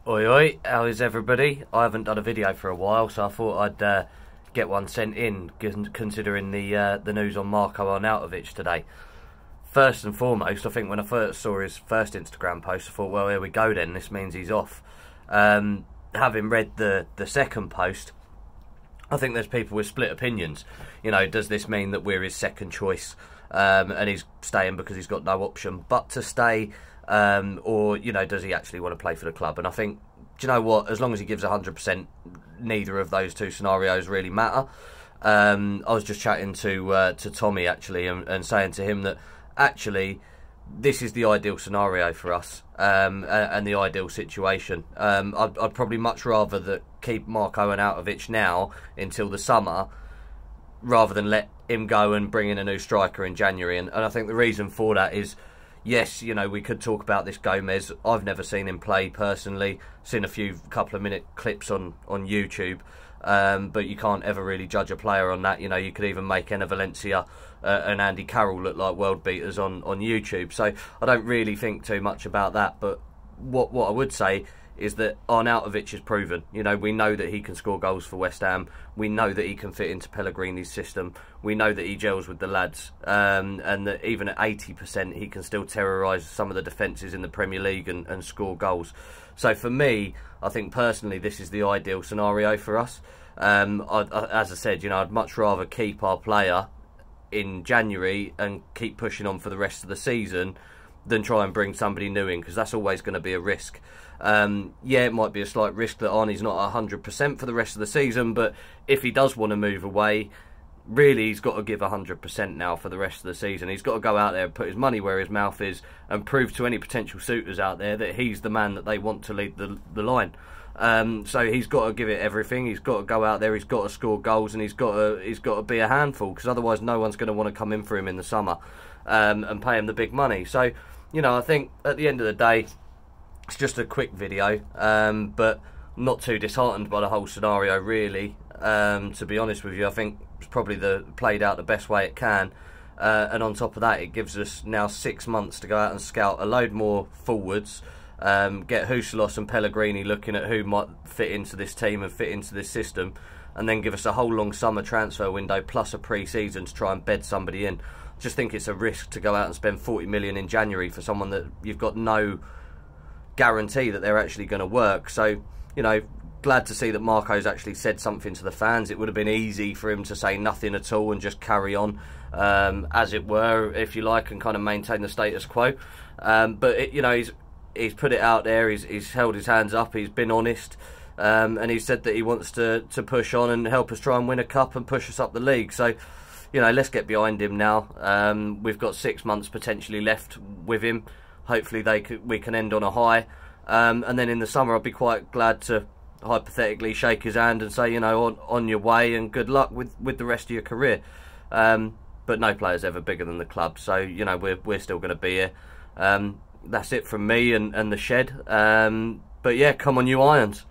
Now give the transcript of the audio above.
Oi oi, how is everybody? I haven't done a video for a while, so I thought I'd get one sent in, considering the news on Marko Arnautovic today. First and foremost, I think when I first saw his first Instagram post, I thought, well, here we go then, this means he's off. Having read the second post, I think there's people with split opinions. You know, does this mean that we're his second choice and he's staying because he's got no option but to stay? Or, you know, does he actually want to play for the club? And I think, do you know what, as long as he gives 100%, neither of those two scenarios really matter. I was just chatting to Tommy, actually, and saying to him that, actually, this is the ideal scenario for us, and the ideal situation. I'd probably much rather that keep Marko Arnautovic now until the summer, rather than let him go and bring in a new striker in January. And I think the reason for that is, yes, you know, we could talk about this Gomez. I've never seen him play personally. Seen a couple of minute clips on YouTube, but you can't ever really judge a player on that. You know, you could even make Enner Valencia and Andy Carroll look like world beaters on YouTube. So I don't really think too much about that. But what I would say is that Arnautovic is proven. You know, we know that he can score goals for West Ham. We know that he can fit into Pellegrini's system. We know that he gels with the lads, and that even at 80% he can still terrorise some of the defences in the Premier League and score goals. So for me, I think personally this is the ideal scenario for us. As I said, you know, I'd much rather keep our player in January and keep pushing on for the rest of the season than try and bring somebody new in, because that's always going to be a risk. Yeah, it might be a slight risk that Arnie's not 100% for the rest of the season, but if he does want to move away, really he's got to give 100% now for the rest of the season. He's got to go out there and put his money where his mouth is and prove to any potential suitors out there that he's the man that they want to lead the line. So he's got to give it everything. He's got to go out there, he's got to score goals, and he's got to be a handful, because otherwise no one's going to want to come in for him in the summer and pay him the big money. So, you know, I think at the end of the day, it's just a quick video, but not too disheartened by the whole scenario, really. To be honest with you, I think it's probably played out the best way it can. And on top of that, it gives us now 6 months to go out and scout a load more forwards, get Huselos and Pellegrini looking at who might fit into this team and fit into this system, and then give us a whole long summer transfer window plus a pre-season to try and bed somebody in. I just think it's a risk to go out and spend 40 million in January for someone that you've got no guarantee that they're actually going to work. So, you know, glad to see that Marko's actually said something to the fans. It would have been easy for him to say nothing at all and just carry on, as it were, if you like, and kind of maintain the status quo. But you know, he's put it out there. He's held his hands up. He's been honest, and he said that he wants to push on and help us try and win a cup and push us up the league. So, you know, let's get behind him now. We've got 6 months potentially left with him. Hopefully we can end on a high, and then in the summer I'll be quite glad to hypothetically shake his hand and say, you know, on your way and good luck with the rest of your career. But no player's ever bigger than the club, so, you know, we're still going to be here. That's it from me and the shed. But yeah, come on you Irons.